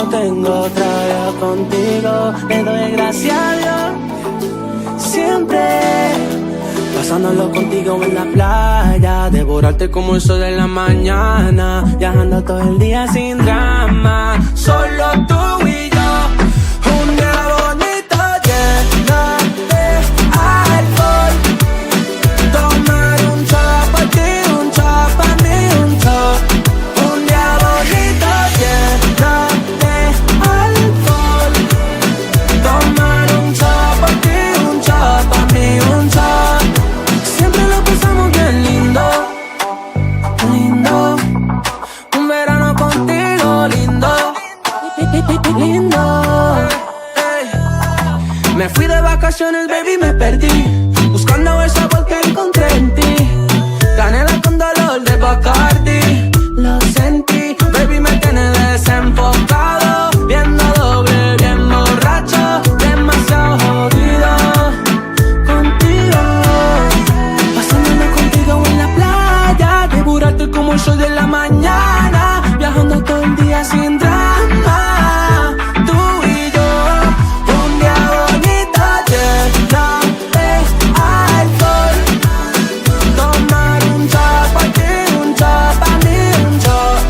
tengo otra vez contigo. Le doy gracias a Dios, siempre. Pasándolo contigo en la playa, devorarte como el sol de la mañana, viajando todo el día sin drama, solo tú y yo. Un día bonito lleno de alcohol, tomar un shot pa' ti, un shot pa' mí, un shot. Un día bonito lleno de alcohol, tomar un shot pa' ti, un shot pa' mí, un shot. Siempre lo pasamos bien lindo, lindo. Un verano contigo lindo, lindo. Me fui de vacaciones, baby, me perdí, buscando el sabor que encontré en ti. Canela con dolor de Bacardi, lo sentí. Baby, me tiene desenfocado, viendo doble, bien borracho, demasiado jodido contigo. Pasándome contigo en la playa, devorarte como el sol de la mañana, viajando todo el día sin drama, tú y yo. Un día bonito lleno de alcohol, tomar un shot pa' ti, un shot pa' mí, un shot.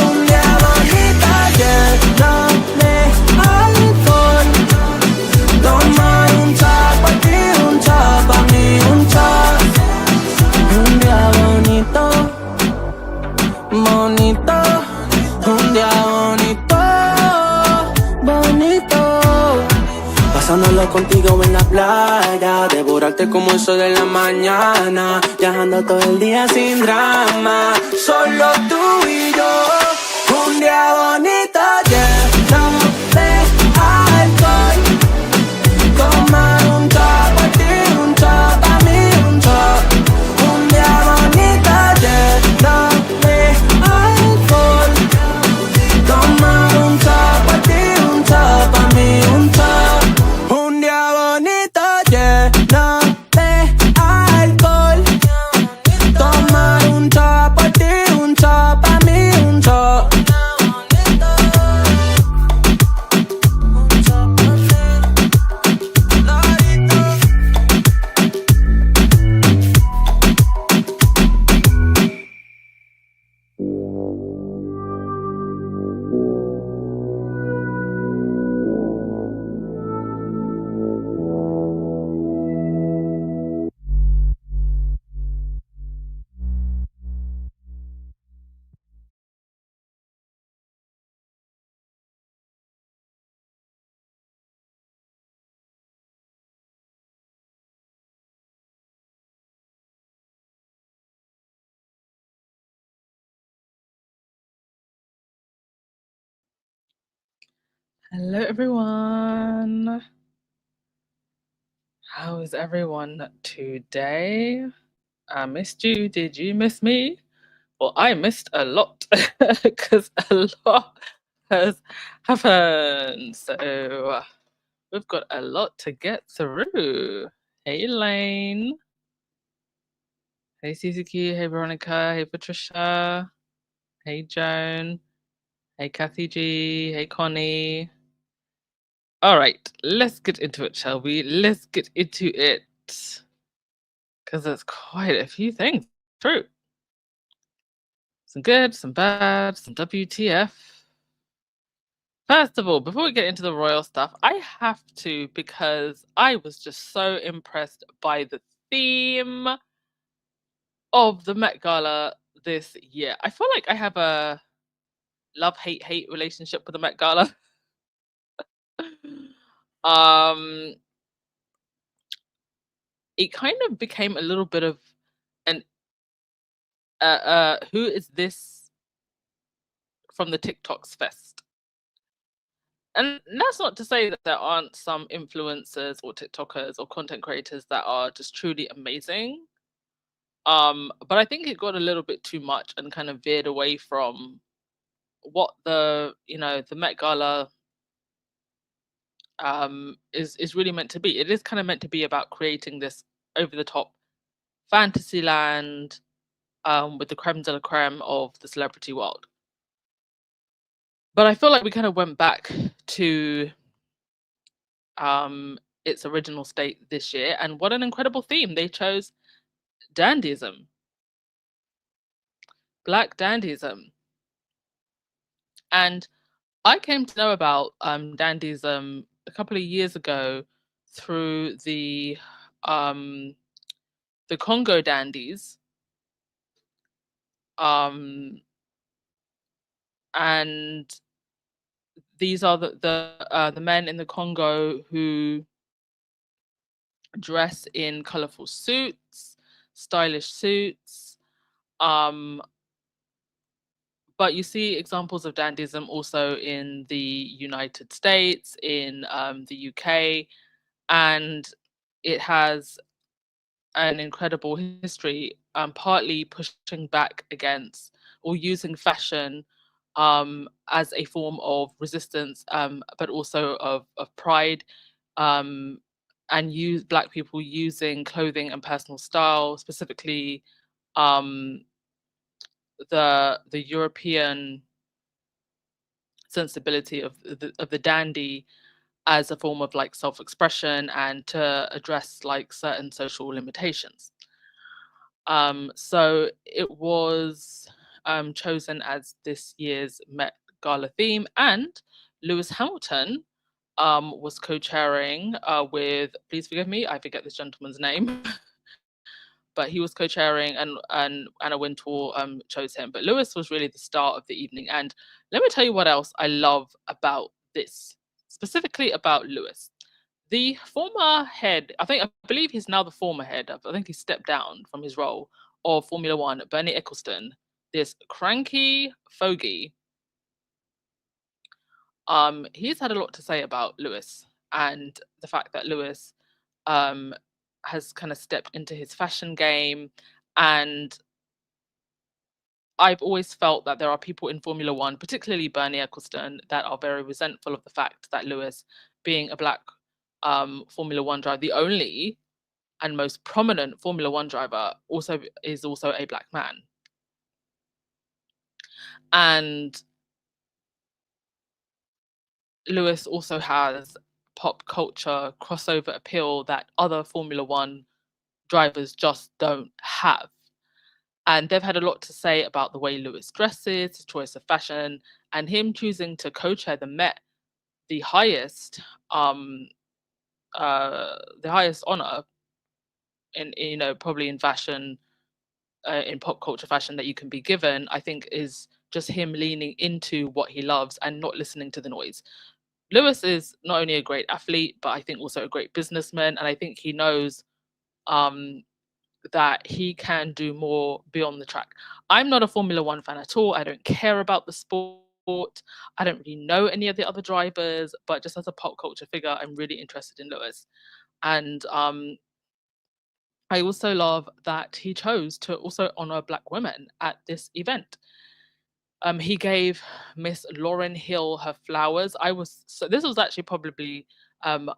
Un día bonito lleno de alcohol, tomar un shot pa' ti, un shot pa' mí, un shot. Un día bonito, bonito, un día bonito, bonito. Pasándolo contigo en la playa, devorarte como el sol de la mañana, viajando todo el día sin drama, solo tú y yo. Un día bonito lleno de alcohol, tomar un shot pa' ti, un shot pa' mí, un shot. Un día bonito lleno de alcohol, tomar un shot pa' ti, un shot pa' mí, un shot. Un día bonito lleno de alcohol, tomar un shot pa' ti, un shot pa' mí, un shot. Hello, everyone. How is everyone today? I missed you. Did you miss me? Well, I missed a lot because a lot has happened. So we've got a lot to get through. Hey, Elaine. Hey, Suzuki. Hey, Veronica. Hey, Patricia. Hey, Joan. Hey, Kathy G. Hey, Connie. All right, let's get into it, shall we? Let's get into it. Because there's quite a few things. True. Some good, some bad, some WTF. First of all, before we get into the royal stuff, I have to, because I was just so impressed by the theme of the Met Gala this year. I feel like I have a love-hate relationship with the Met Gala. It kind of became a little bit of an who is this from the TikToks fest? And that's not to say that there aren't some influencers or TikTokers or content creators that are just truly amazing. But I think it got a little bit too much and kind of veered away from what the Met Gala is really meant to be. It is kind of meant to be about creating this over the top fantasy land with the creme de la creme of the celebrity world. But I feel like we kind of went back to its original state this year, and what an incredible theme they chose: dandyism, black dandyism. And I came to know about dandyism a couple of years ago through um, the Congo dandies, um, and these are the men in the Congo who dress in colorful suits, stylish suits. Um, but you see examples of dandyism also in the United States, in the UK, and it has an incredible history, partly pushing back against or using fashion as a form of resistance, but also of pride, um, and use Black people using clothing and personal style, specifically um, the European sensibility of the dandy as a form of like self-expression and to address like certain social limitations. So it was chosen as this year's Met Gala theme, and Lewis Hamilton was co-chairing with, please forgive me, I forget this gentleman's name, but he was co-chairing, and Anna Wintour chose him. But Lewis was really the star of the evening, and let me tell you what else I love about this, specifically about Lewis. The former head, I believe he's now the former head. I think he stepped down from his role of Formula One, Bernie Ecclestone, this cranky fogey. He's had a lot to say about Lewis and the fact that Lewis um, has kind of stepped into his fashion game. And I've always felt that there are people in Formula One, particularly Bernie Ecclestone, that are very resentful of the fact that Lewis, being a Black Formula One driver, the only and most prominent Formula One driver, is also a Black man. And Lewis also has pop culture crossover appeal that other Formula One drivers just don't have. And they've had a lot to say about the way Lewis dresses, his choice of fashion, and him choosing to co-chair the Met, the highest honor in, probably in fashion, in pop culture fashion, that you can be given, I think is just him leaning into what he loves and not listening to the noise. Lewis is not only a great athlete, but I think also a great businessman, and I think he knows um, that he can do more beyond the track. I'm not a Formula One fan at all. I don't care about the sport. I don't really know any of the other drivers, but just as a pop culture figure, I'm really interested in Lewis. And I also love that he chose to also honor Black women at this event. He gave Miss Lauryn Hill her flowers. This was actually probably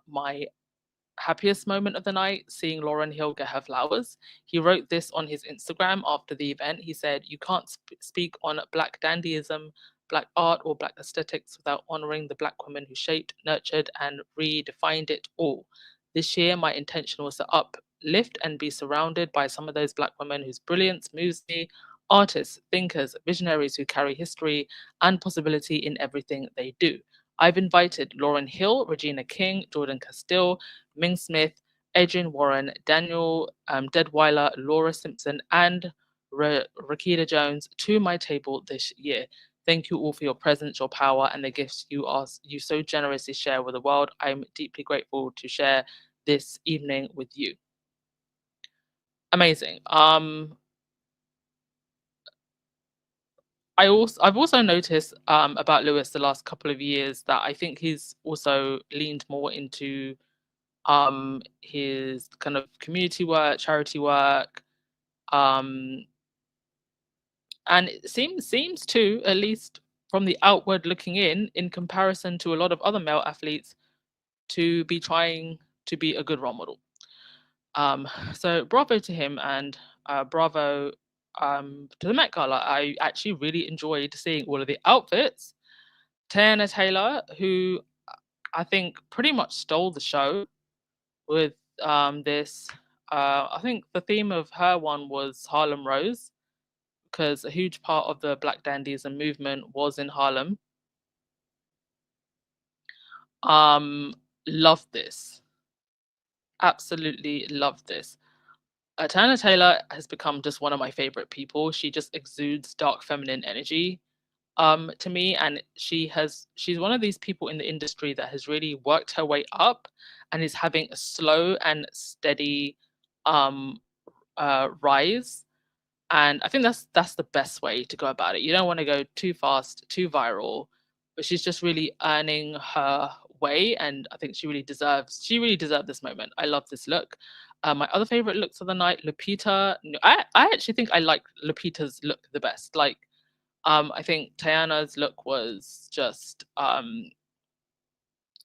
my happiest moment of the night, seeing Lauryn Hill get her flowers. He wrote this on his Instagram after the event. He said, "You can't speak on Black dandyism, Black art, or Black aesthetics without honoring the Black women who shaped, nurtured, and redefined it all. This year, my intention was to uplift and be surrounded by some of those Black women whose brilliance moves me, artists, thinkers, visionaries who carry history and possibility in everything they do. I've invited Lauryn Hill, Regina King, Jordan Castile, Ming Smith, Adrian Warren, Daniel Deadweiler, Laura Simpson, and Rakita Jones to my table this year. Thank you all for your presence, your power, and the gifts you so generously share with the world. I'm deeply grateful to share this evening with you." Amazing. I've also noticed about Lewis the last couple of years that I think he's also leaned more into his kind of community work, charity work, um, and it seems to, at least from the outward looking in comparison to a lot of other male athletes, to be trying to be a good role model. So bravo to him, and bravo to the Met Gala. I actually really enjoyed seeing all of the outfits. Tayana Taylor, who I think pretty much stole the show with this. I think the theme of her one was Harlem Rose, because a huge part of the Black Dandyism movement was in Harlem. Loved this. Absolutely loved this. Tana Taylor has become just one of my favorite people. She just exudes dark feminine energy to me, and she's one of these people in the industry that has really worked her way up and is having a slow and steady um rise. And I think that's the best way to go about it. You don't want to go too fast, too viral, but she's just really earning her way, and I think she really deserved this moment. I love this look. My other favorite looks of the night, Lupita. I actually think I like Lupita's look the best. Like, I think Tayana's look was just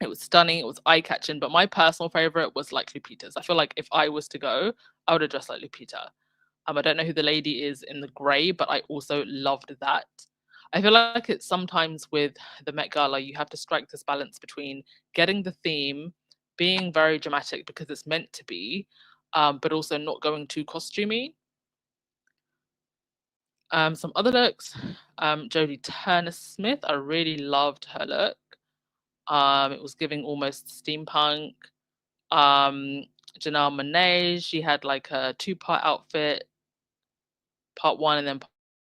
it was stunning, it was eye-catching, but my personal favorite was like Lupita's. I feel like if I was to go, I would have dressed like Lupita. I don't know who the lady is in the grey, but I also loved that. I feel like it's sometimes with the Met Gala, you have to strike this balance between getting the theme, being very dramatic because it's meant to be, but also not going too costumey. Some other looks, Jodie Turner-Smith, I really loved her look. It was giving almost steampunk. Janelle Monáe, she had like a two-part outfit, part one and then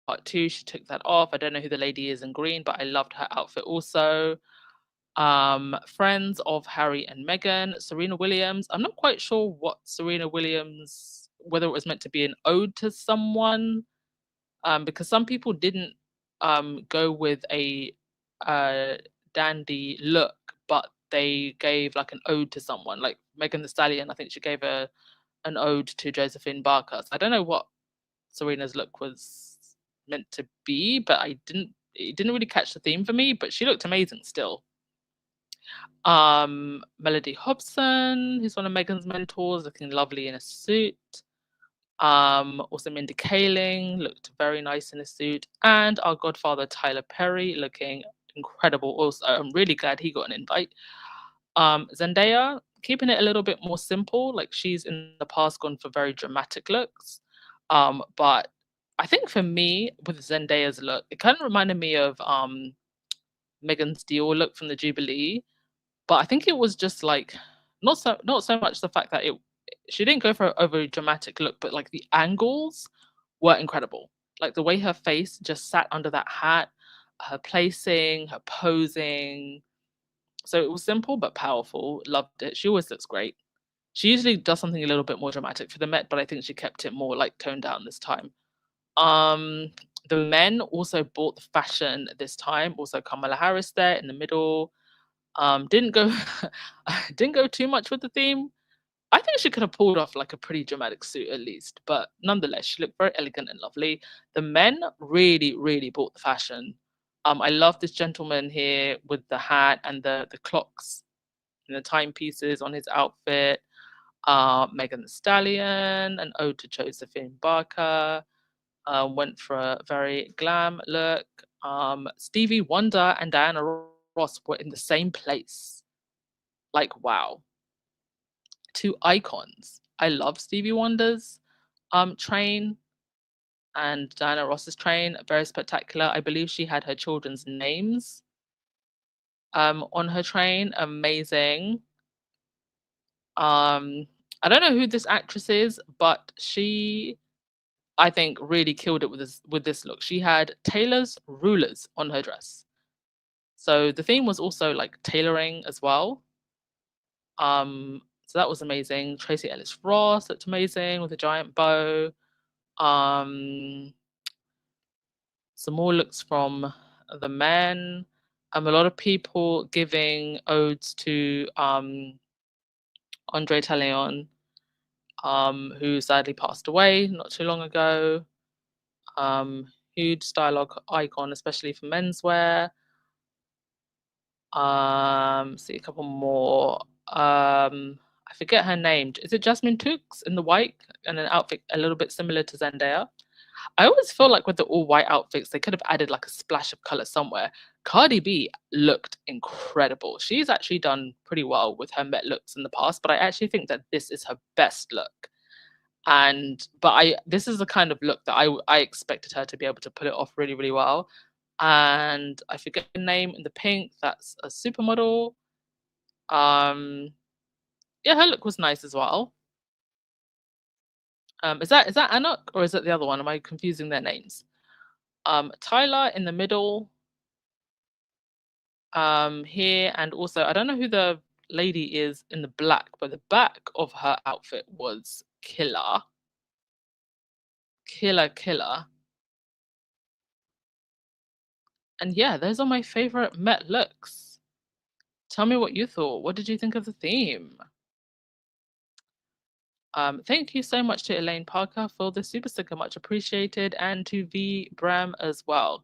part two. She took that off. I don't know who the lady is in green, but I loved her outfit also. Friends of Harry and Meghan, Serena Williams. I'm not quite sure what Serena Williams, whether it was meant to be an ode to someone, because some people didn't go with a dandy look, but they gave like an ode to someone, like Megan the Stallion. I think she gave an ode to Josephine Barker. So I don't know what Serena's look was meant to be, but it didn't really catch the theme for me, but she looked amazing still. Melody Hobson, who's one of Megan's mentors, looking lovely in a suit. Also Mindy Kaling looked very nice in a suit, and our godfather Tyler Perry looking incredible also. I'm really glad he got an invite. Zendaya, keeping it a little bit more simple, like she's in the past gone for very dramatic looks. But I think for me, with Zendaya's look, it kind of reminded me of Megan's Dior look from the Jubilee. But I think it was just like not so much the fact that she didn't go for an overly dramatic look, but like the angles were incredible. Like the way her face just sat under that hat, her placing, her posing. So it was simple but powerful. Loved it. She always looks great. She usually does something a little bit more dramatic for the Met, but I think she kept it more like toned down this time. Um, the men also bought the fashion this time. Also Kamala Harris there in the middle. Didn't go didn't go too much with the theme. I think she could have pulled off like a pretty dramatic suit at least, but nonetheless, she looked very elegant and lovely. The men really, really bought the fashion. I love this gentleman here with the hat and the clocks and the timepieces on his outfit. Megan the Stallion, an ode to Josephine Barker, went for a very glam look. Stevie Wonder and Diana Ross were in the same place. Like, wow. Two icons. I love Stevie Wonder's train and Diana Ross's train, very spectacular. I believe she had her children's names on her train. Amazing. I don't know who this actress is, but she, I think, really killed it with this look. She had Taylor's rulers on her dress. So the theme was also like tailoring as well. So that was amazing. Tracy Ellis Ross looked amazing with a giant bow. Um, some more looks from the men. A lot of people giving odes to Andre Tallon, who sadly passed away not too long ago. Huge dialogue icon, especially for menswear. See a couple more. I forget her name. Is it Jasmine Tookes in the white and an outfit a little bit similar to Zendaya? I always feel like with the all white outfits, they could have added like a splash of color somewhere. Cardi B looked incredible. She's actually done pretty well with her Met looks in the past, but I actually think that this is her best look. And but I this is the kind of look that I expected her to be able to pull it off really, really well. And I forget the name in the pink, that's a supermodel. Um yeah, her look was nice as well. Is that Anok or is it the other one? Am I confusing their names? Tyler in the middle, here, and also I don't know who the lady is in the black, but the back of her outfit was killer. Killer, killer. And yeah, those are my favorite Met looks. Tell me what you thought. What did you think of the theme? Thank you so much to Elaine Parker for the super sticker, much appreciated, and to V Bram as well.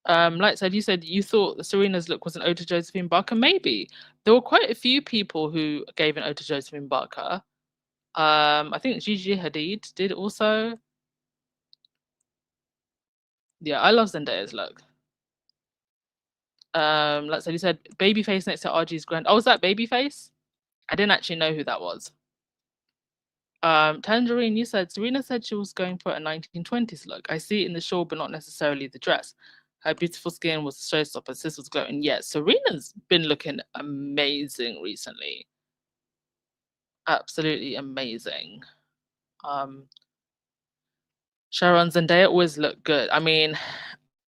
Like said, you said you thought Serena's look was an ode to Josephine Barker. Maybe there were quite a few people who gave an ode to Josephine Barker. I think Gigi Hadid did also. Yeah, I love Zendaya's look. Like said, you said Babyface next to RG's grand. Oh, was that Babyface? I didn't actually know who that was. Tangerine, you said Serena said she was going for a 1920s look. I see it in the shawl, but not necessarily the dress. Her beautiful skin was a showstopper. Sis was glowing. Yeah, Serena's been looking amazing recently. Absolutely amazing. Sharon Zendaya always looked good. I mean,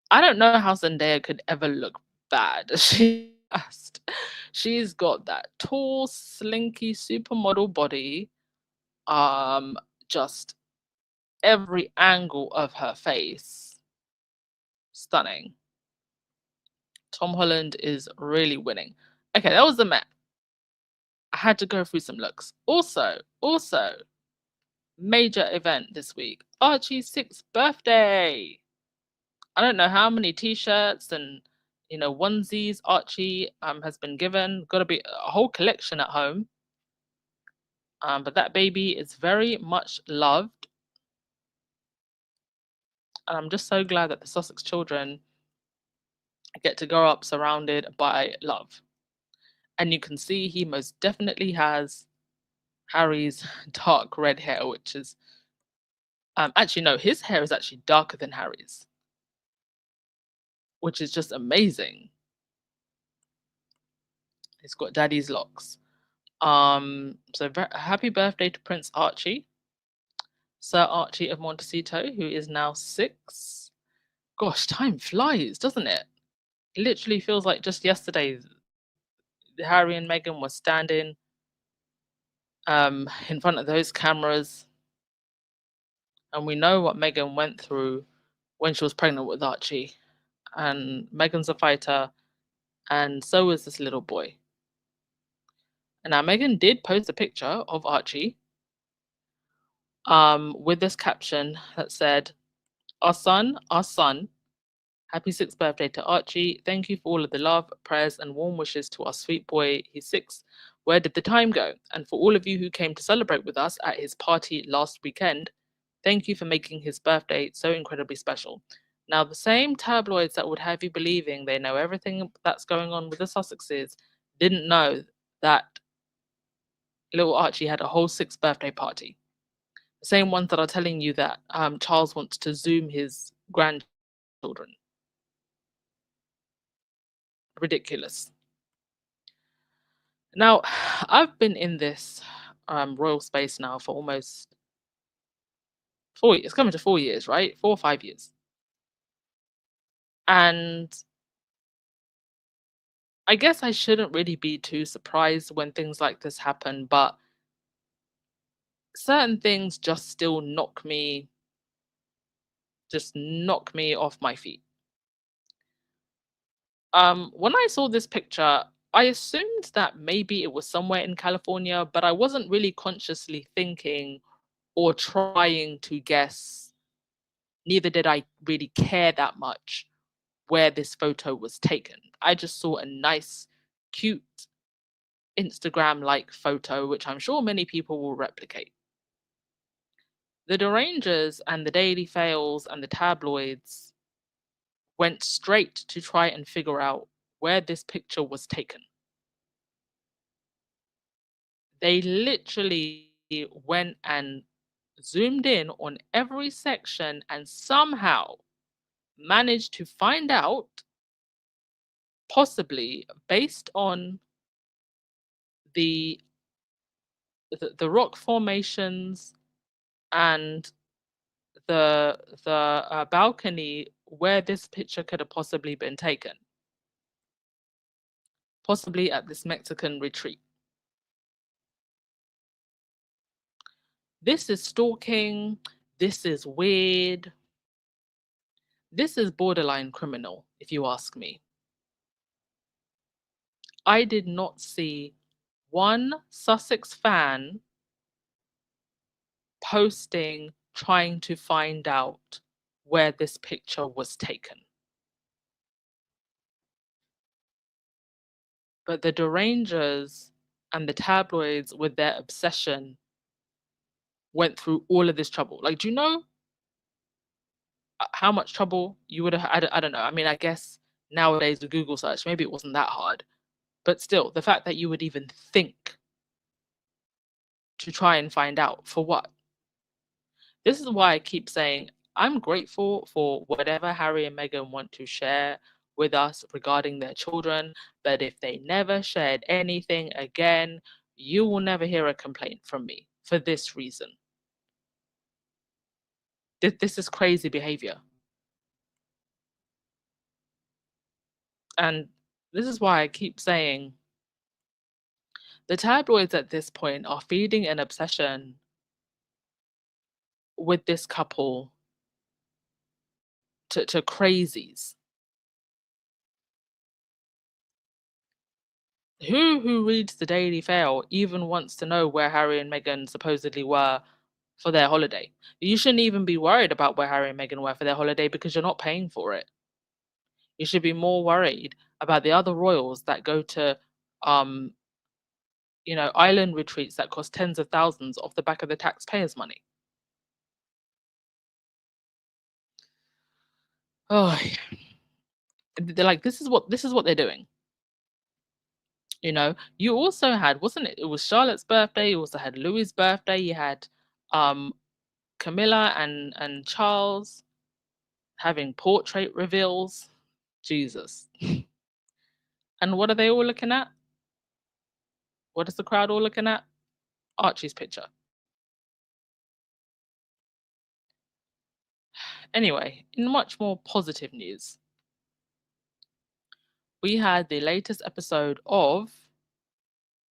I don't know how Zendaya could ever look bad. She's got that tall, slinky supermodel body. Just every angle of her face stunning. Tom Holland is really winning. Okay, that was the Met. I had to go through some looks. Also, major event this week. Archie's 6th birthday. I don't know how many t-shirts and onesies Archie has been given. Got to be a whole collection at home. But that baby is very much loved. And I'm just so glad that the Sussex children get to grow up surrounded by love. And you can see he most definitely has Harry's dark red hair, which is actually no, his hair is actually darker than Harry's, which is just amazing. He's got daddy's locks. So happy birthday to Prince Archie, Sir Archie of Montecito, who is now 6. Gosh, time flies, doesn't it? It literally feels like just yesterday Harry and Meghan were standing in front of those cameras, and we know what Meghan went through when she was pregnant with Archie. And Meghan's a fighter, and so is this little boy. And now Meghan did post a picture of Archie with this caption that said, our son, happy 6th birthday to Archie. Thank you for all of the love, prayers, and warm wishes to our sweet boy. He's 6. Where did the time go? And for all of you who came to celebrate with us at his party last weekend, thank you for making his birthday so incredibly special. Now, the same tabloids that would have you believing they know everything that's going on with the Sussexes didn't know that little Archie had a whole 6th birthday party. The same ones that are telling you that Charles wants to Zoom his grandchildren. Ridiculous. Now, I've been in this royal space now for almost 4 years. It's coming to 4 years, right? 4 or 5 years. And I guess I shouldn't really be too surprised when things like this happen, but certain things just still knock me off my feet. When I saw this picture, I assumed that maybe it was somewhere in California, but I wasn't really consciously thinking or trying to guess. Neither did I really care that much where this photo was taken. I just saw a nice, cute Instagram-like photo, which I'm sure many people will replicate. The Derangers and the Daily Fails and the tabloids went straight to try and figure out where this picture was taken. They literally went and zoomed in on every section and somehow managed to find out, possibly based on the the rock formations and the balcony where this picture could have possibly been taken, possibly at this Mexican retreat. This is stalking. This is weird. This is borderline criminal, if you ask me. I did not see one Sussex fan posting trying to find out where this picture was taken. But the Derangers and the tabloids, with their obsession, went through all of this trouble. Like, do you know how much trouble you would have had? I don't know. I mean, I guess nowadays with Google search, maybe it wasn't that hard. But still, the fact that you would even think to try and find out for what? This is why I keep saying I'm grateful for whatever Harry and Meghan want to share with us regarding their children. But if they never shared anything again, you will never hear a complaint from me for this reason. This is crazy behavior. And this is why I keep saying the tabloids at this point are feeding an obsession with this couple to crazies. Who reads the Daily Fail even wants to know where Harry and Meghan supposedly were for their holiday? You shouldn't even be worried about where Harry and Meghan were for their holiday because you're not paying for it. You should be more worried about the other royals that go to um island retreats that cost tens of thousands off the back of the taxpayers' money. Oh, they're like, this is what they're doing. You also had, wasn't it? It was Charlotte's birthday. You also had Louis' birthday. You had Camilla and Charles having portrait reveals. Jesus. And what are they all looking at? What is the crowd all looking at? Archie's picture. Anyway, in much more positive news, we had the latest episode of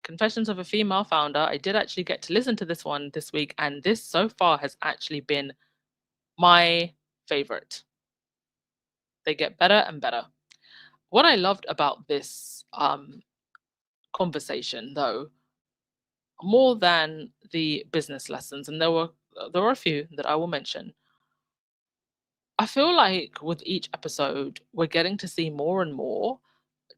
Confessions of a Female Founder. I did actually get to listen to this one this week, and this so far has actually been my favorite. They get better and better. What I loved about this conversation, though, more than the business lessons, and there were a few that I will mention, I feel like with each episode, we're getting to see more and more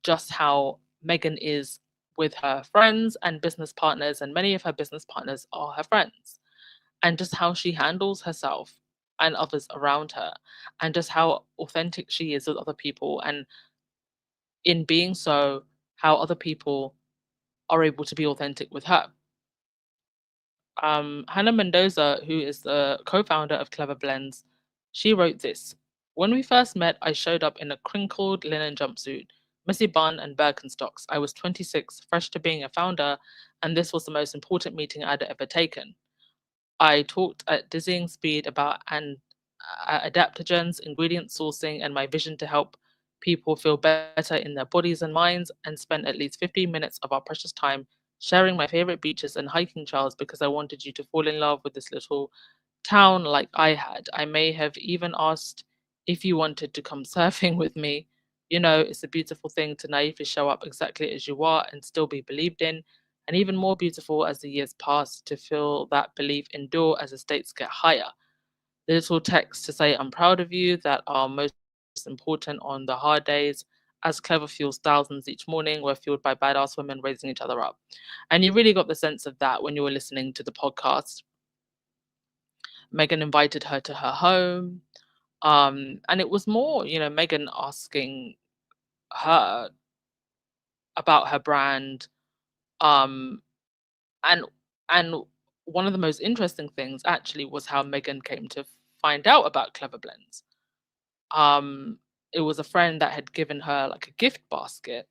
just how Meghan is with her friends and business partners, and many of her business partners are her friends, and just how she handles herself and others around her, and just how authentic she is with other people, and in being so, how other people are able to be authentic with her. Hannah Mendoza, who is the co-founder of Clever Blends, she wrote this. When we first met, I showed up in a crinkled linen jumpsuit, messy bun, and Birkenstocks. I was 26, fresh to being a founder, and this was the most important meeting I'd ever taken. I talked at dizzying speed about adaptogens, ingredient sourcing, and my vision to help people feel better in their bodies and minds, and spent at least 15 minutes of our precious time sharing my favorite beaches and hiking trails because I wanted you to fall in love with this little town like I had. I may have even asked if you wanted to come surfing with me. It's a beautiful thing to naively show up exactly as you are and still be believed in. And even more beautiful as the years pass to feel that belief endure as the stakes get higher. The little text to say, I'm proud of you, that are most important on the hard days, as clever fuels thousands each morning, we're fueled by badass women raising each other up. And you really got the sense of that when you were listening to the podcast. Meghan invited her to her home. And it was more, Meghan asking her about her brand. Um, and and one of the most interesting things actually was how Meghan came to find out about Clever Blends. It was a friend that had given her like a gift basket,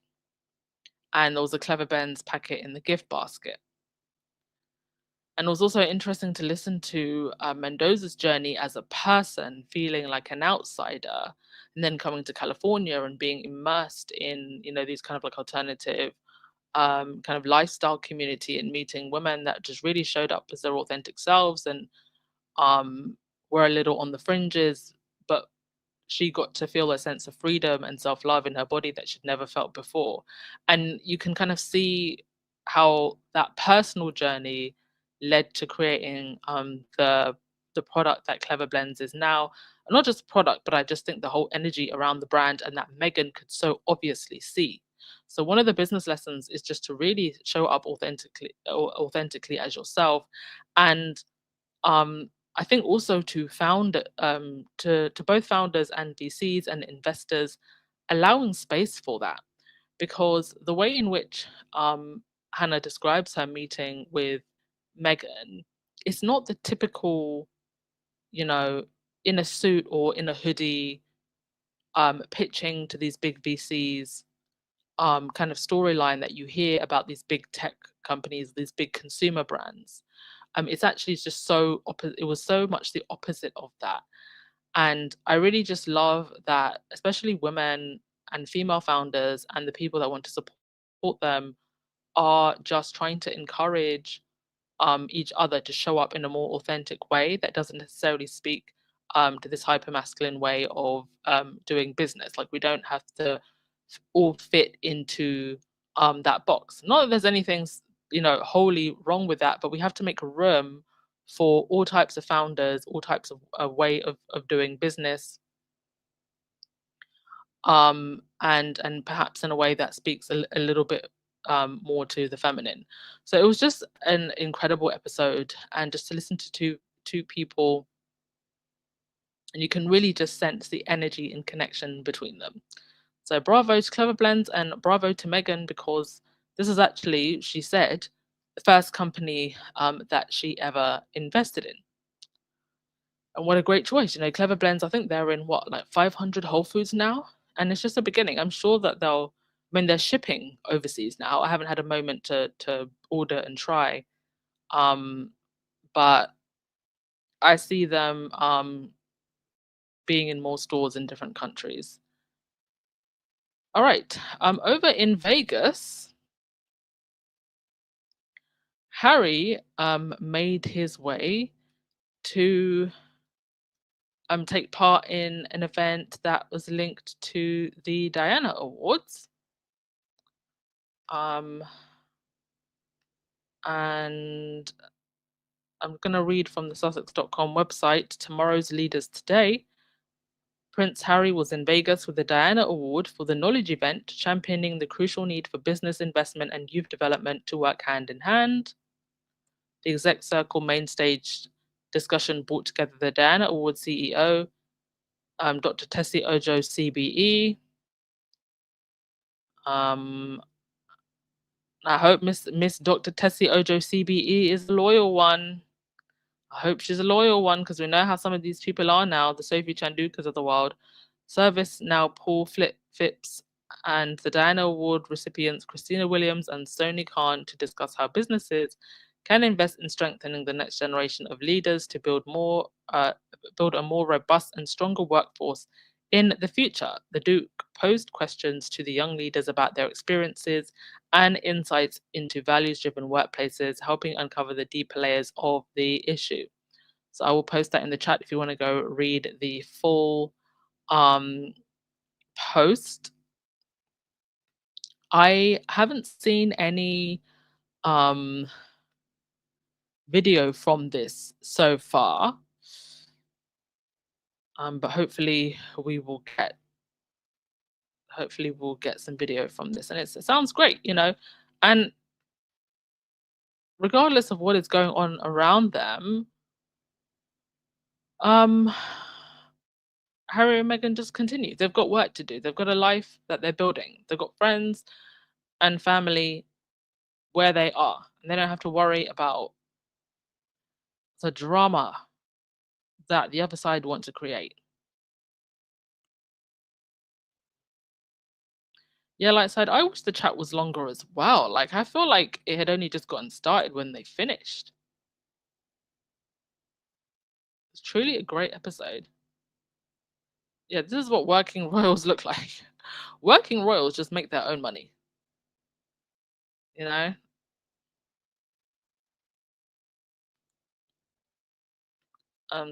and there was a Clever Blends packet in the gift basket. And it was also interesting to listen to Mendoza's journey as a person, feeling like an outsider, and then coming to California and being immersed in, these kind of like alternative kind of lifestyle community, and meeting women that just really showed up as their authentic selves, and were a little on the fringes, but she got to feel a sense of freedom and self-love in her body that she'd never felt before. And you can kind of see how that personal journey led to creating the product that Clever Blends is now. And not just product, but I just think the whole energy around the brand, and that Meghan could so obviously see. So one of the business lessons is just to really show up authentically as yourself. And I think also to to both founders and VCs and investors, allowing space for that, because the way in which Hannah describes her meeting with Meghan, it's not the typical, you know, in a suit or in a hoodie, pitching to these big VCs, kind of storyline that you hear about these big tech companies, these big consumer brands. It's actually just it was so much the opposite of that. And I really just love that, especially women and female founders and the people that want to support them are just trying to encourage each other to show up in a more authentic way that doesn't necessarily speak to this hyper masculine way of doing business. Like, we don't have to all fit into that box. Not that there's anything, wholly wrong with that, but we have to make room for all types of founders, all types of way of doing business, and perhaps in a way that speaks a little bit more to the feminine. So it was just an incredible episode, and just to listen to two people, and you can really just sense the energy and connection between them. So bravo to Clever Blends, and bravo to Meghan, because this is actually, she said, the first company that she ever invested in. And what a great choice. Clever Blends, I think they're in what, like 500 Whole Foods now? And it's just a beginning. I'm sure that they're shipping overseas now. I haven't had a moment to order and try. But I see them being in more stores in different countries. All right. Over in Vegas, Harry made his way to take part in an event that was linked to the Diana Awards. And I'm going to read from the Sussex.com website. Tomorrow's leaders today. Prince Harry was in Vegas with the Diana Award for the Knowledge event, championing the crucial need for business investment and youth development to work hand in hand. The exec circle main stage discussion brought together the Diana Award CEO, Dr. Tessie Ojo, CBE. I hope Miss Dr. Tessie Ojo, CBE, is a loyal one. I hope she's a loyal one, because we know how some of these people are now, the Sophie Chandukas of the world. Service now Paul Phipps and the Diana Award recipients Christina Williams and Sony Khan to discuss how businesses can invest in strengthening the next generation of leaders to build a more robust and stronger workforce in the future. The Duke posed questions to the young leaders about their experiences and insights into values-driven workplaces, helping uncover the deeper layers of the issue. So I will post that in the chat if you want to go read the full post. I haven't seen any video from this so far, but hopefully we will get hopefully we'll get some video from this, and it sounds great, you know. And regardless of what is going on around them, Harry and Meghan just continue. They've got work to do. They've got a life that they're building. They've got friends and family where they are, and they don't have to worry about the drama that the other side want to create. Yeah, like I said, I wish the chat was longer as well. Like, I feel like it had only just gotten started when they finished. It's truly a great episode. Yeah, this is what working royals look like. Working royals just make their own money. You know?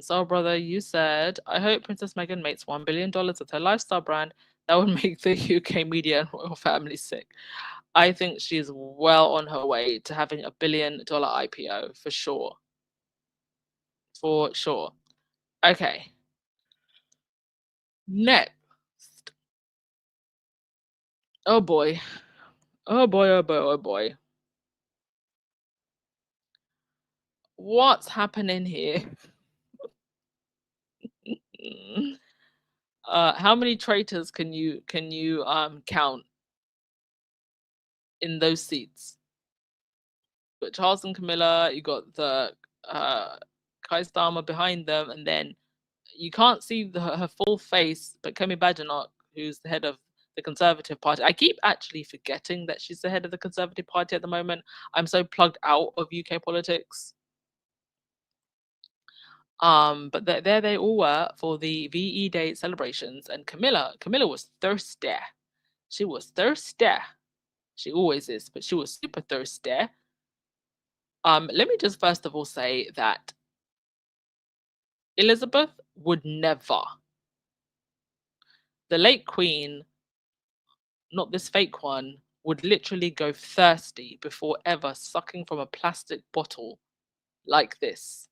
Soul Brother, you said, I hope Princess Meghan makes $1 billion with her lifestyle brand. That would make the UK media and royal family sick. I think she's well on her way to having $1 billion IPO for sure. For sure. Okay. Next. Oh boy. Oh boy, oh boy, oh boy. What's happening here? How many traitors can you count in those seats? But Charles and Camilla, you got the Kai Starmer behind them, and then you can't see her full face, but Kemi Badenoch, who's the head of the Conservative Party. I keep actually forgetting that she's the head of the Conservative Party at the moment. I'm so plugged out of UK politics. But there they all were for the VE Day celebrations, and Camilla was thirsty. She was thirsty. She always is, but she was super thirsty. Let me just first of all say that Elizabeth would never. The late Queen, not this fake one, would literally go thirsty before ever sucking from a plastic bottle like this.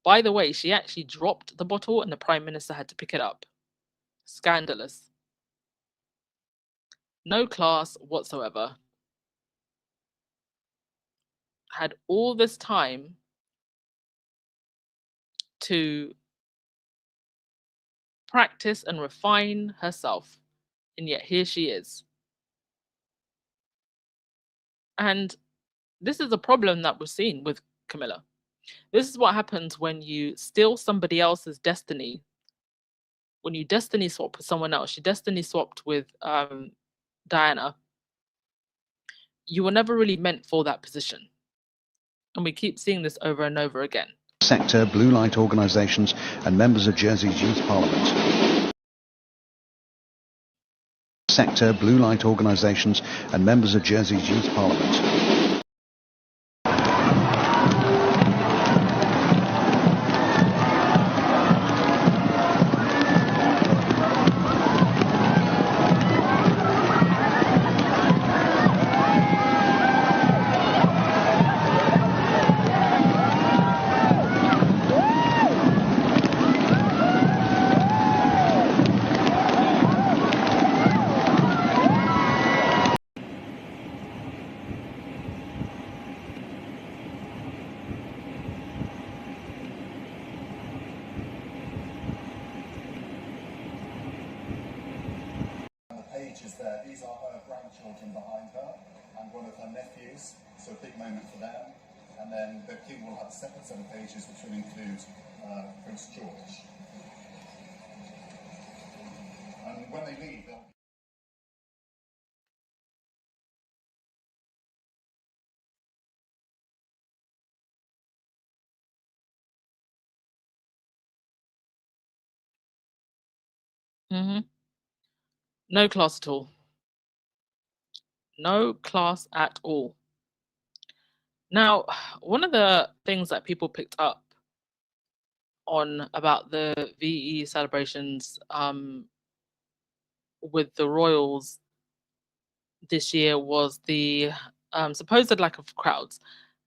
By the way, she actually dropped the bottle and the Prime Minister had to pick it up. Scandalous. No class whatsoever. Had all this time to practice and refine herself, and yet here she is. And this is a problem that we're seeing with Camilla. This is what happens when you steal somebody else's destiny. When you destiny swap with someone else, she destiny swapped with Diana. You were never really meant for that position. And we keep seeing this over and over again. Sector, blue light organisations and members of Jersey's Youth Parliament. Sector, blue light organisations and members of Jersey's Youth Parliament. There. These are her grandchildren behind her and one of her nephews, so a big moment for them. And then the King will have a separate set of pages which will include Prince George. And when they leave, they'll... No class at all. No class at all. Now, one of the things that people picked up on about the VE celebrations with the royals this year was the supposed lack of crowds.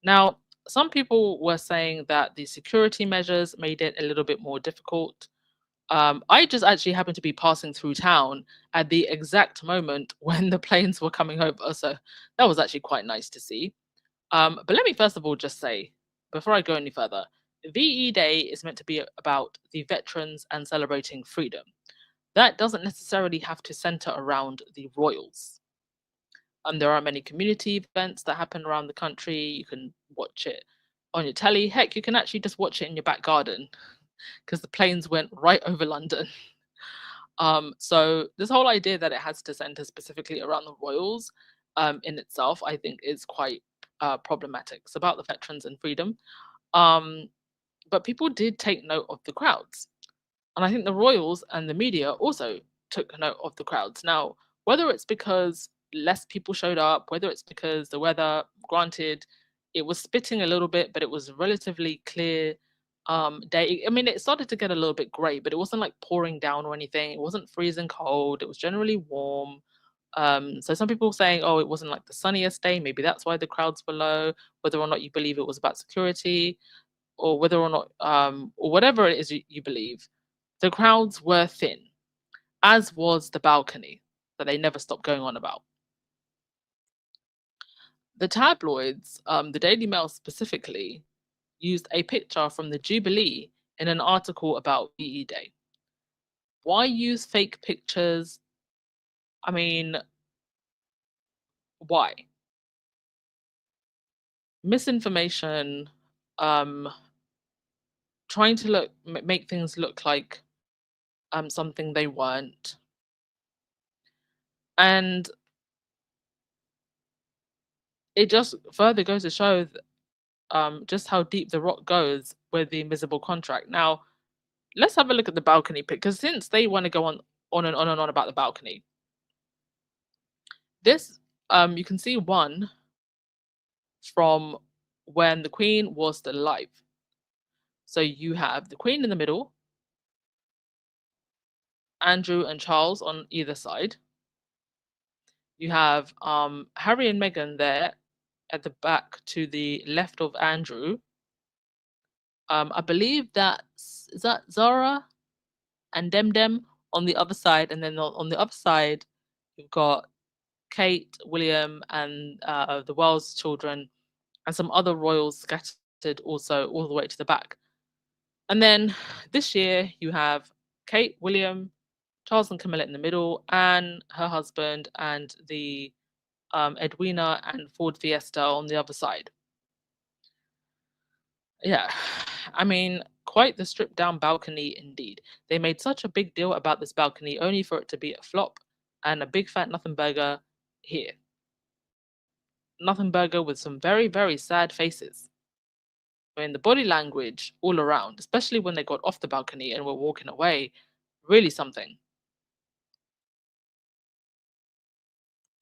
Now, some people were saying that the security measures made it a little bit more difficult. I just actually happened to be passing through town at the exact moment when the planes were coming over, so that was actually quite nice to see. But let me first of all just say, before I go any further, VE Day is meant to be about the veterans and celebrating freedom. That doesn't necessarily have to center around the royals. There are many community events that happen around the country. You can watch it on your telly. Heck, you can actually just watch it in your back garden because the planes went right over London. So this whole idea that it has to center specifically around the royals in itself, I think, is quite problematic. It's about the veterans and freedom. But people did take note of the crowds. And I think the royals and the media also took note of the crowds. Now, whether it's because less people showed up, whether it's because the weather, granted, it was spitting a little bit, but it was relatively clear day. I mean, it started to get a little bit grey, but it wasn't like pouring down or anything. It wasn't freezing cold. It was generally warm. So some people saying, oh, it wasn't like the sunniest day. Maybe that's why the crowds were low. Whether or not you believe it was about security, or whether or not, or whatever it is you believe, the crowds were thin, as was the balcony that they never stopped going on about. The tabloids, the Daily Mail specifically, used a picture from the Jubilee in an article about VE Day. Why use fake pictures? I mean, why? Misinformation, trying to make things look like something they weren't. And it just further goes to show just how deep the rock goes with the invisible contract. Now, let's have a look at the balcony pic, because since they want to go on and on and on about the balcony, this you can see one from when the Queen was still alive. So you have the Queen in the middle, Andrew and Charles on either side. You have Harry and Meghan there at the back to the left of Andrew. I believe is that Zara and Dem on the other side, and then on the other side you've got Kate, William, and the Wells children, and some other royals scattered also all the way to the back. And then this year you have Kate, William, Charles and Camilla in the middle, Anne, her husband, and the Edwina and Ford Fiesta on the other side. Yeah, I mean, quite the stripped down balcony indeed. They made such a big deal about this balcony only for it to be a flop and a big fat nothing burger here. Nothing burger with some very, very sad faces. I mean, the body language all around, especially when they got off the balcony and were walking away, really something.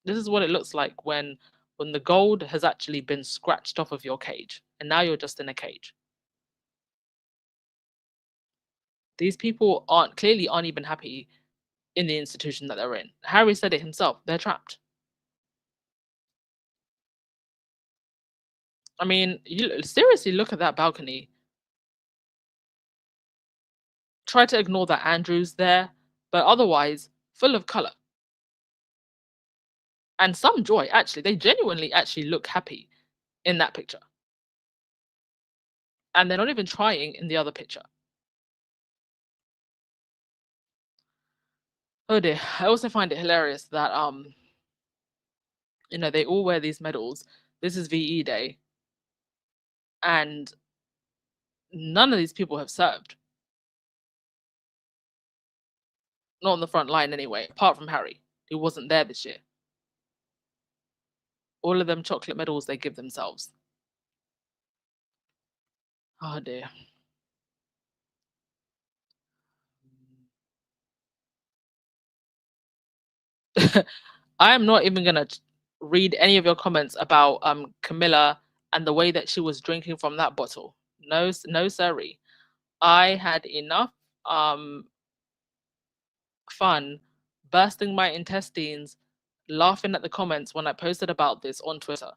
This is what it looks like when the gold has actually been scratched off of your cage, and now you're just in a cage. These people aren't even happy in the institution that they're in. Harry said it himself, they're trapped. I mean, you seriously look at that balcony. Try to ignore that Andrew's there, but otherwise, full of colour. And some joy, actually. They genuinely actually look happy in that picture. And they're not even trying in the other picture. Oh dear. I also find it hilarious that they all wear these medals. This is VE Day. And none of these people have served. Not on the front line anyway, apart from Harry, who wasn't there this year. All of them chocolate medals they give themselves. Oh dear. I am not even gonna read any of your comments about Camilla and the way that she was drinking from that bottle. No, sorry. I had enough fun bursting my intestines laughing at the comments when I posted about this on Twitter.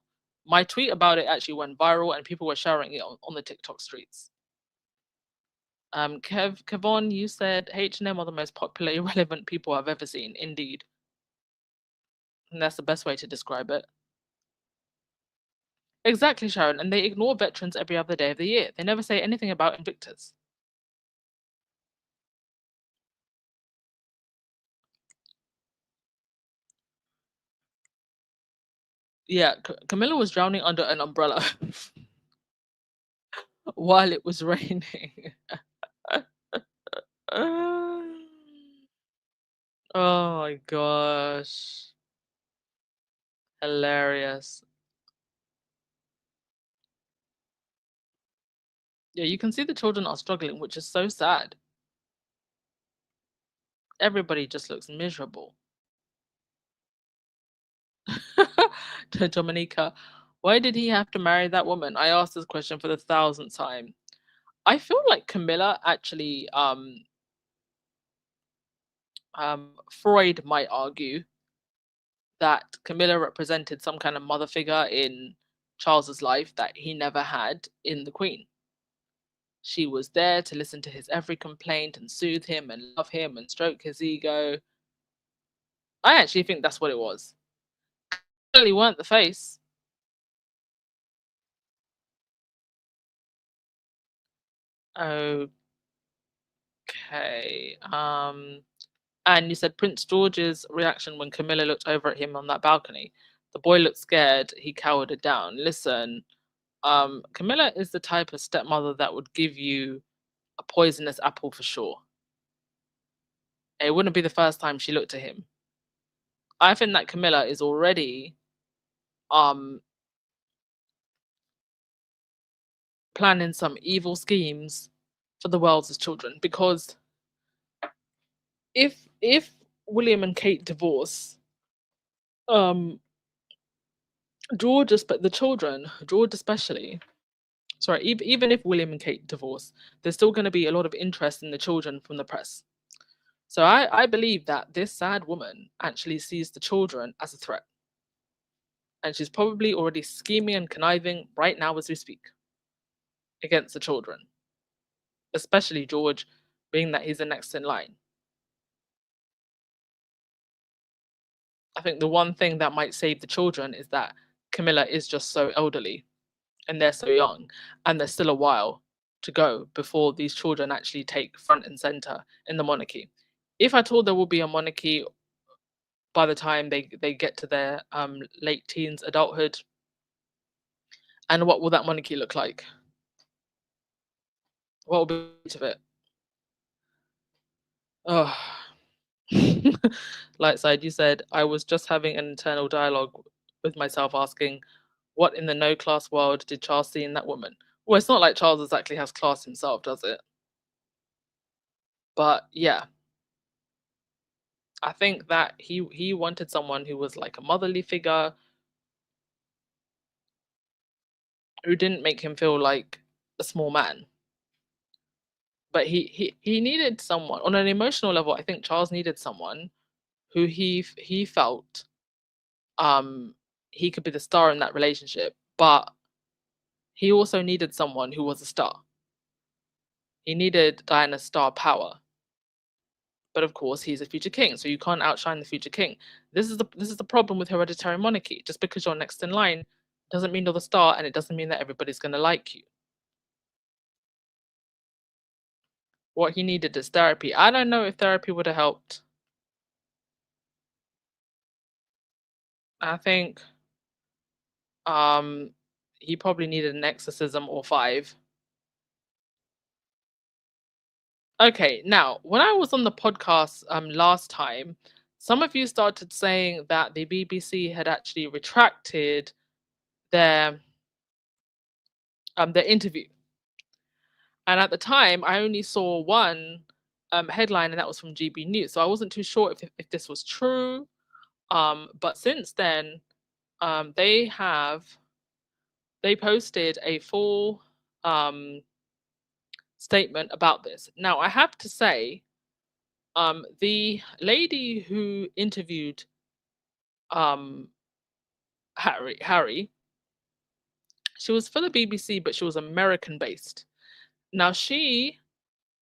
My tweet about it actually went viral and people were sharing it on the TikTok streets. Kevon, you said H&M are the most popular, irrelevant people I've ever seen. Indeed. And that's the best way to describe it. Exactly, Sharon. And they ignore veterans every other day of the year. They never say anything about Invictus. Yeah, Camilla was drowning under an umbrella while it was raining. Oh my gosh. Hilarious. Yeah, you can see the children are struggling, which is so sad. Everybody just looks miserable. To Dominica, why did he have to marry that woman? I asked this question for the 1000th time. I feel like Camilla actually, Freud might argue that Camilla represented some kind of mother figure in Charles's life that he never had in the Queen. She was there to listen to his every complaint and soothe him and love him and stroke his ego. I actually think that's what it was. Clearly weren't the face. Okay. And you said Prince George's reaction when Camilla looked over at him on that balcony. The boy looked scared. He cowered it down. Listen, Camilla is the type of stepmother that would give you a poisonous apple for sure. It wouldn't be the first time she looked at him. I think that Camilla is already planning some evil schemes for the world's children, because if William and Kate divorce, George, the children, George especially, sorry, even if William and Kate divorce, there's still going to be a lot of interest in the children from the press. So I believe that this sad woman actually sees the children as a threat. And she's probably already scheming and conniving right now as we speak against the children, especially George, being that he's the next in line. I think the one thing that might save the children is that Camilla is just so elderly and they're so young, and there's still a while to go before these children actually take front and center in the monarchy. If at all there will be a monarchy by the time they get to their late teens, adulthood, and what will that monarchy look like? What will be of it? Oh. Lightside, you said, I was just having an internal dialogue with myself asking, what in the no class world did Charles see in that woman? Well, it's not like Charles exactly has class himself, does it? But yeah, I think that he wanted someone who was like a motherly figure, who didn't make him feel like a small man. But he needed someone on an emotional level. I think Charles needed someone who he felt he could be the star in that relationship, but he also needed someone who was a star. He needed Diana's star power. But of course, he's a future king, so you can't outshine the future king. This is the problem with hereditary monarchy. Just because you're next in line doesn't mean you're the star, and it doesn't mean that everybody's going to like you. What he needed is therapy. I don't know if therapy would have helped. I think he probably needed an exorcism or 5. Okay, now when I was on the podcast last time, some of you started saying that the BBC had actually retracted their interview. And at the time, I only saw one headline, and that was from GB News. So I wasn't too sure if this was true. But since then, they posted a full statement about this. Now, I have to say, the lady who interviewed Harry, she was for the BBC, but she was American based. Now, she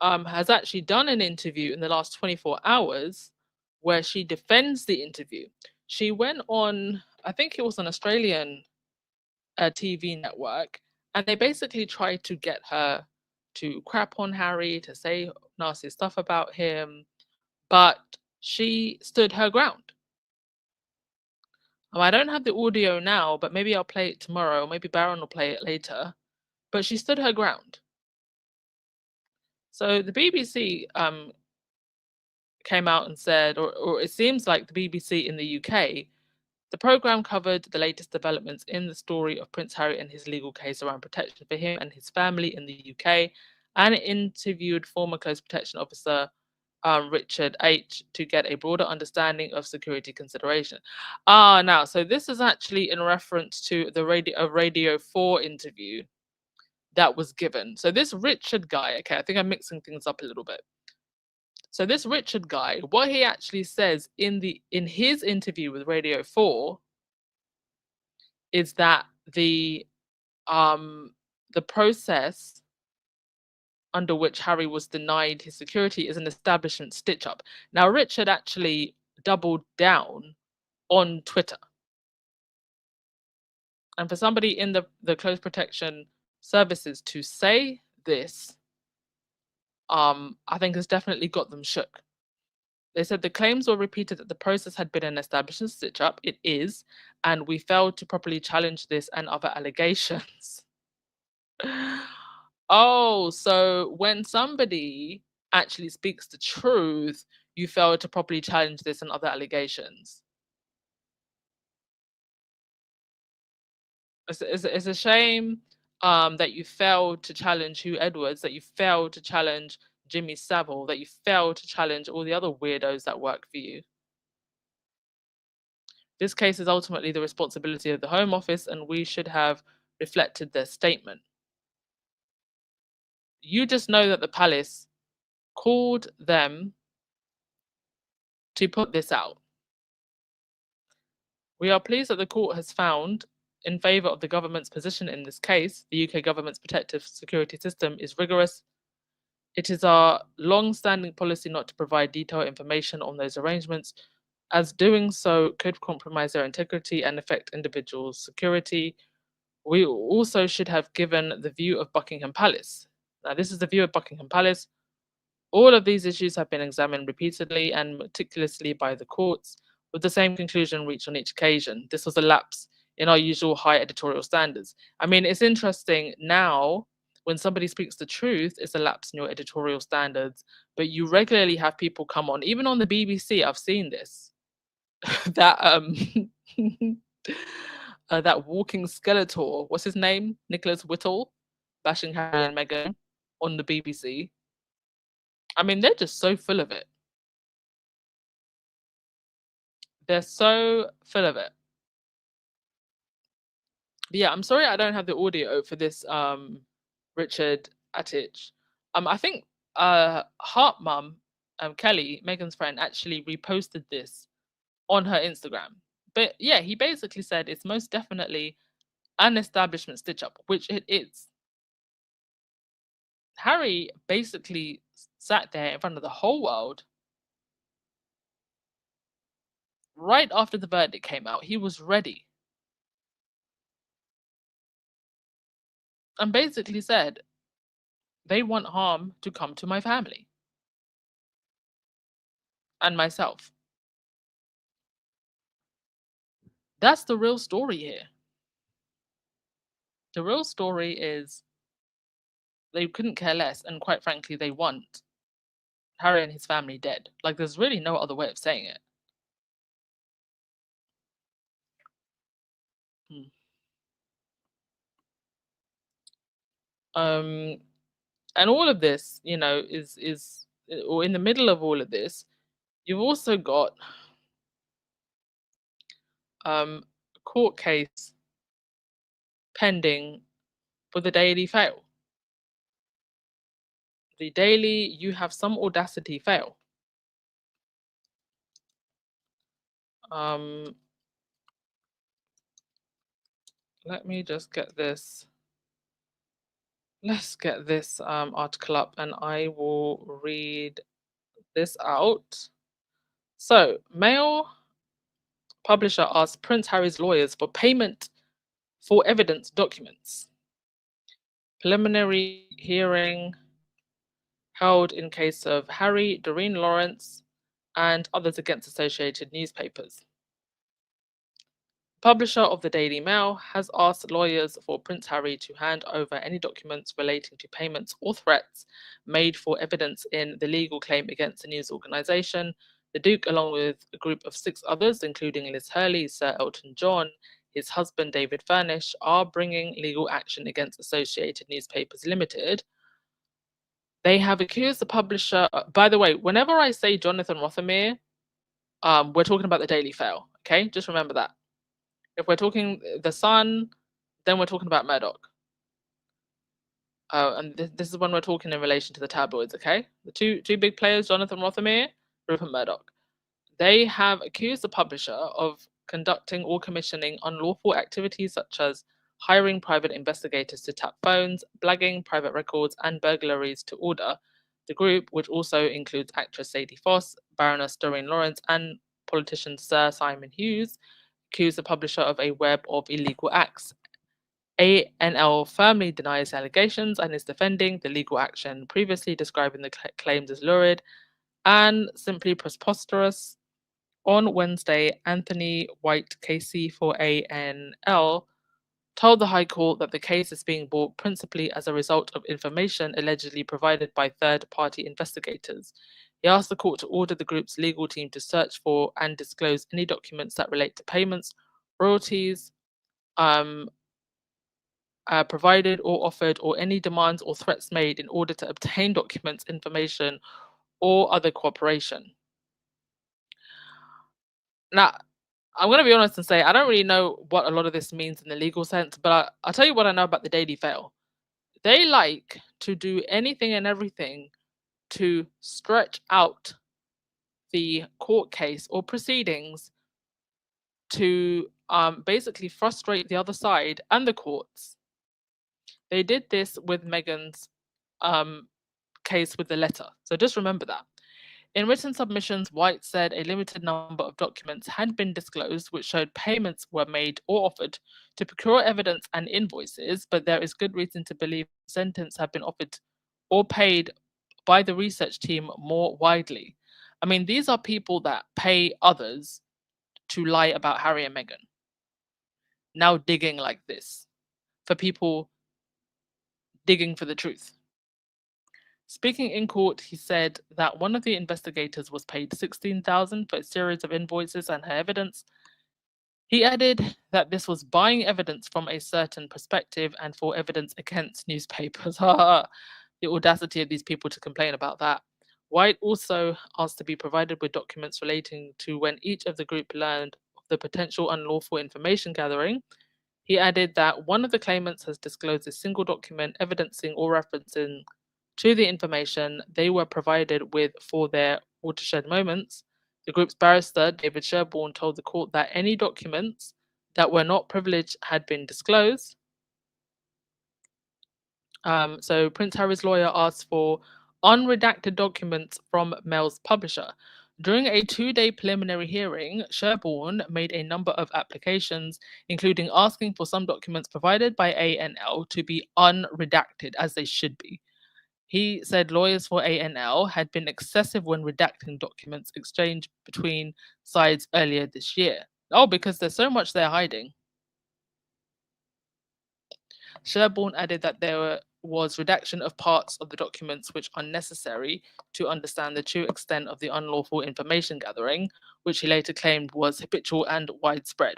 has actually done an interview in the last 24 hours where she defends the interview. She went on, I think it was an Australian TV network, and they basically tried to get her to crap on Harry, to say nasty stuff about him, but she stood her ground. I don't have the audio now, but maybe I'll play it tomorrow, or maybe Baron will play it later. But she stood her ground. So the BBC came out and said, or it seems like the BBC in the UK, the programme covered the latest developments in the story of Prince Harry and his legal case around protection for him and his family in the UK, and interviewed former Close Protection Officer Richard H. to get a broader understanding of security consideration. Now, so this is actually in reference to the Radio 4 interview that was given. So this Richard guy, okay, I think I'm mixing things up a little bit. So this Richard guy, what he actually says in his interview with Radio 4 is that the process under which Harry was denied his security is an establishment stitch-up. Now, Richard actually doubled down on Twitter. And for somebody in the close protection services to say this, I think has definitely got them shook. They said the claims were repeated that the process had been an establishment stitch-up. It is, and we failed to properly challenge this and other allegations. Oh, so when somebody actually speaks the truth, you fail to properly challenge this and other allegations. It's a shame that you failed to challenge Hugh Edwards, that you failed to challenge Jimmy Savile, that you failed to challenge all the other weirdos that work for you. This case is ultimately the responsibility of the Home Office, and we should have reflected their statement. You just know that the palace called them to put this out. We are pleased that the court has found in favour of the government's position in this case. The UK government's protective security system is rigorous. It is our long-standing policy not to provide detailed information on those arrangements, as doing so could compromise their integrity and affect individuals' security. We also should have given the view of Buckingham Palace. Now, this is the view of Buckingham Palace. All of these issues have been examined repeatedly and meticulously by the courts, with the same conclusion reached on each occasion. This was a lapse in our usual high editorial standards. I mean, it's interesting now, when somebody speaks the truth, it's a lapse in your editorial standards, but you regularly have people come on, even on the BBC, I've seen this, that that walking Skeletor, what's his name? Nicholas Whittle, bashing Harry and Meghan on the BBC. I mean, they're just so full of it. They're so full of it. But yeah, I'm sorry I don't have the audio for this Richard Attich. I think Heart Mum, Kelly, Meghan's friend, actually reposted this on her Instagram. But yeah, he basically said it's most definitely an establishment stitch-up, which it is. Harry basically sat there in front of the whole world right after the verdict came out. He was ready. And basically said, they want harm to come to my family and myself. That's the real story here. The real story is they couldn't care less, and quite frankly, they want Harry and his family dead. Like, there's really no other way of saying it. And all of this, you know, is or in the middle of all of this, you've also got a court case pending for the Daily Fail. The Daily, you have some Audacity fail. Let me just get this. let's get this article up and I will read this out. So, Mail publisher asks Prince Harry's lawyers for payment for evidence documents. Preliminary hearing held in case of Harry, Doreen Lawrence, and others against associated newspapers. Publisher of the Daily Mail has asked lawyers for Prince Harry to hand over any documents relating to payments or threats made for evidence in the legal claim against the news organisation. The Duke, along with a group of 6 others, including Liz Hurley, Sir Elton John, his husband David Furnish, are bringing legal action against Associated Newspapers Limited. They have accused the publisher. By the way, whenever I say Jonathan Rothermere, we're talking about the Daily Fail. Okay, just remember that. If we're talking the Sun, then we're talking about Murdoch. And this is when we're talking in relation to the tabloids. Okay, the two big players, Jonathan Rothermere, Rupert Murdoch. They have accused the publisher of conducting or commissioning unlawful activities such as hiring private investigators to tap phones, blagging private records, and burglaries to order. The group, which also includes actress Sadie Foss, Baroness Doreen Lawrence, and politician Sir Simon Hughes, accused the publisher of a web of illegal acts. ANL firmly denies allegations and is defending the legal action, previously describing the claims as lurid and simply preposterous. On Wednesday, Anthony White Casey for ANL told the High Court that the case is being brought principally as a result of information allegedly provided by third-party investigators. He asked the court to order the group's legal team to search for and disclose any documents that relate to payments, royalties, provided or offered, or any demands or threats made in order to obtain documents, information, or other cooperation. Now, I'm going to be honest and say I don't really know what a lot of this means in the legal sense, but I'll tell you what I know about the Daily Fail. They like to do anything and everything to stretch out the court case or proceedings to basically frustrate the other side and the courts. They did this with Meghan's case with the letter. So just remember that. In written submissions, White said a limited number of documents had been disclosed which showed payments were made or offered to procure evidence and invoices, but there is good reason to believe sentence have been offered or paid by the research team more widely. I mean, these are people that pay others to lie about Harry and Meghan. Now digging like this for people digging for the truth. Speaking in court, he said that one of the investigators was paid $16,000 for a series of invoices and her evidence. He added that this was buying evidence from a certain perspective and for evidence against newspapers. The audacity of these people to complain about that. White also asked to be provided with documents relating to when each of the group learned of the potential unlawful information gathering. He added that one of the claimants has disclosed a single document evidencing or referencing to the information they were provided with for their watershed moments. The group's barrister, David Sherborne, told the court that any documents that were not privileged had been disclosed. So Prince Harry's lawyer asked for unredacted documents from Mail's publisher. During a 2-day preliminary hearing, Sherborne made a number of applications, including asking for some documents provided by ANL to be unredacted, as they should be. He said lawyers for ANL had been excessive when redacting documents exchanged between sides earlier this year. Oh, because there's so much they're hiding. Sherborne added that there was redaction of parts of the documents which are necessary to understand the true extent of the unlawful information gathering, which he later claimed was habitual and widespread.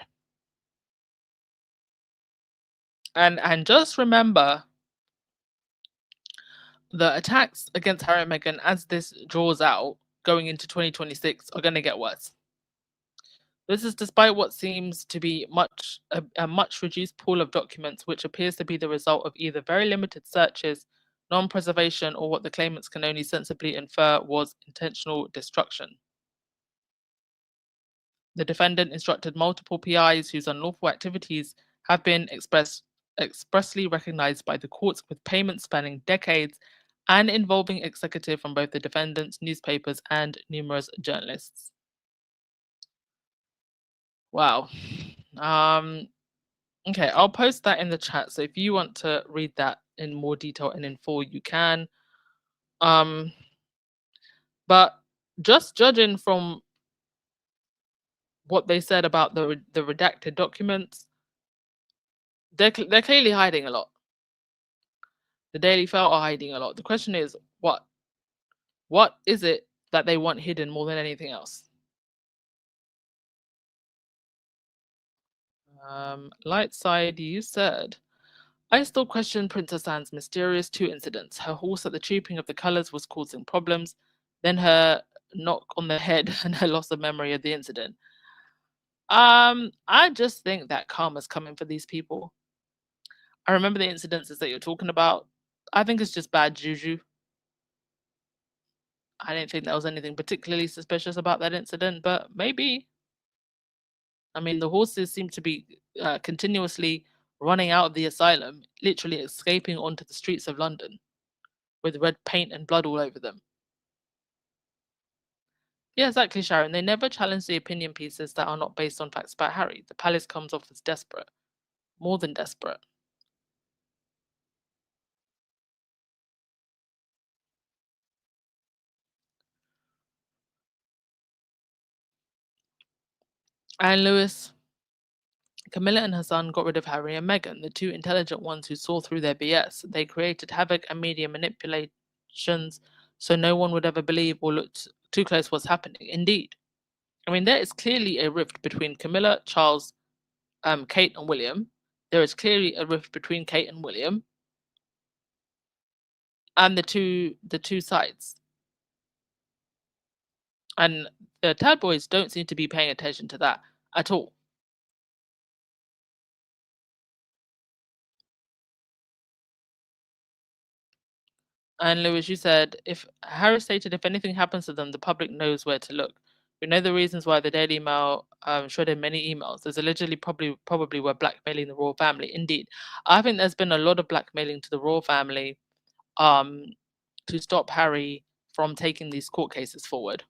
And just remember, the attacks against Harry and Meghan, as this draws out going into 2026, are going to get worse. This is despite what seems to be a much reduced pool of documents, which appears to be the result of either very limited searches, non-preservation, or what the claimants can only sensibly infer was intentional destruction. The defendant instructed multiple PIs whose unlawful activities have been expressed expressly recognized by the courts with payments spanning decades and involving executive from both the defendants, newspapers, and numerous journalists. Wow. Okay, I'll post that in the chat. So if you want to read that in more detail and in full, you can. But just judging from what they said about the redacted documents, they're clearly hiding a lot. The Daily Fail are hiding a lot. The question is, what is it that they want hidden more than anything else? Light side, you said, I still question Princess Anne's mysterious 2 incidents. Her horse at the trooping of the colours was causing problems, then her knock on the head and her loss of memory of the incident. I just think that karma's coming for these people. I remember the incidences that you're talking about. I think it's just bad juju. I didn't think there was anything particularly suspicious about that incident, but maybe. I mean, the horses seem to be continuously running out of the asylum, literally escaping onto the streets of London with red paint and blood all over them. Yeah, exactly, Sharon. They never challenge the opinion pieces that are not based on facts about Harry. The palace comes off as desperate, more than desperate. And Lewis, Camilla and her son got rid of Harry and Meghan, the 2 intelligent ones who saw through their BS. They created havoc and media manipulations so no one would ever believe or look too close what's happening. Indeed. I mean, there is clearly a rift between Camilla, Charles, Kate, and William. There is clearly a rift between Kate and William and the two sides. And the Tad boys don't seem to be paying attention to that at all. And Lewis, you said, if Harry stated if anything happens to them, the public knows where to look. We know the reasons why the Daily Mail shredded many emails. There's allegedly probably were blackmailing the royal family. Indeed, I think there's been a lot of blackmailing to the royal family to stop Harry from taking these court cases forward.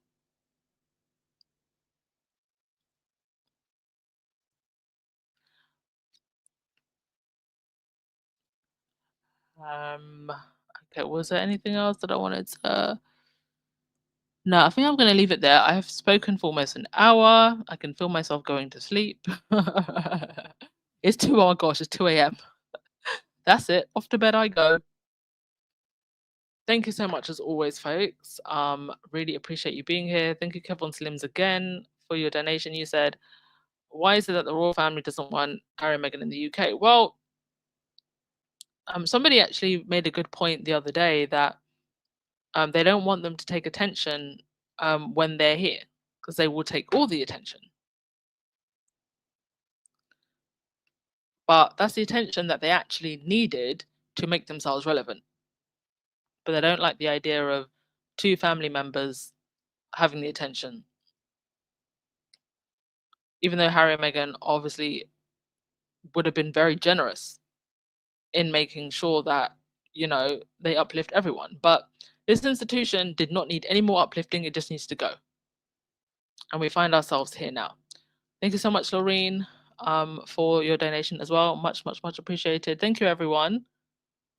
Okay, was there anything else that I wanted to... No, I think I'm going to leave it there. I have spoken for almost an hour. I can feel myself going to sleep. It's 2, oh my gosh, it's 2 a.m. That's it. Off to bed I go. Thank you so much as always, folks. Really appreciate you being here. Thank you, Kevon Slims, again for your donation. You said, why is it that the royal family doesn't want Harry and Meghan in the UK? Well, somebody actually made a good point the other day that they don't want them to take attention when they're here, because they will take all the attention. But that's the attention that they actually needed to make themselves relevant. But they don't like the idea of 2 family members having the attention. Even though Harry and Meghan obviously would have been very generous in making sure that, you know, they uplift everyone. But this institution did not need any more uplifting. It just needs to go. And we find ourselves here now. Thank you so much, Laureen, for your donation as well. Much, much, much appreciated. Thank you, everyone.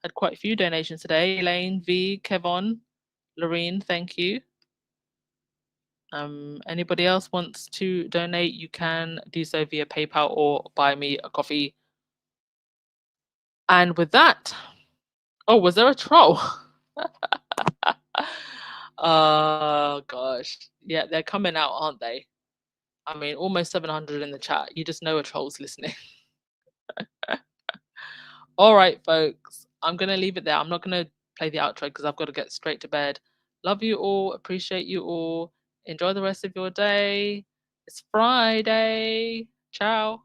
Had quite a few donations today. Elaine, V, Kevon, Laureen, thank you. Anybody else wants to donate, you can do so via PayPal or buy me a coffee. And with that, oh, was there a troll? Oh gosh, yeah, they're coming out, aren't they? I mean, almost 700 in the chat. You just know a troll's listening. All right, folks, I'm gonna leave it there. I'm not gonna play the outro because I've got to get straight to bed. Love you all, appreciate you all. Enjoy the rest of your day. It's Friday. Ciao.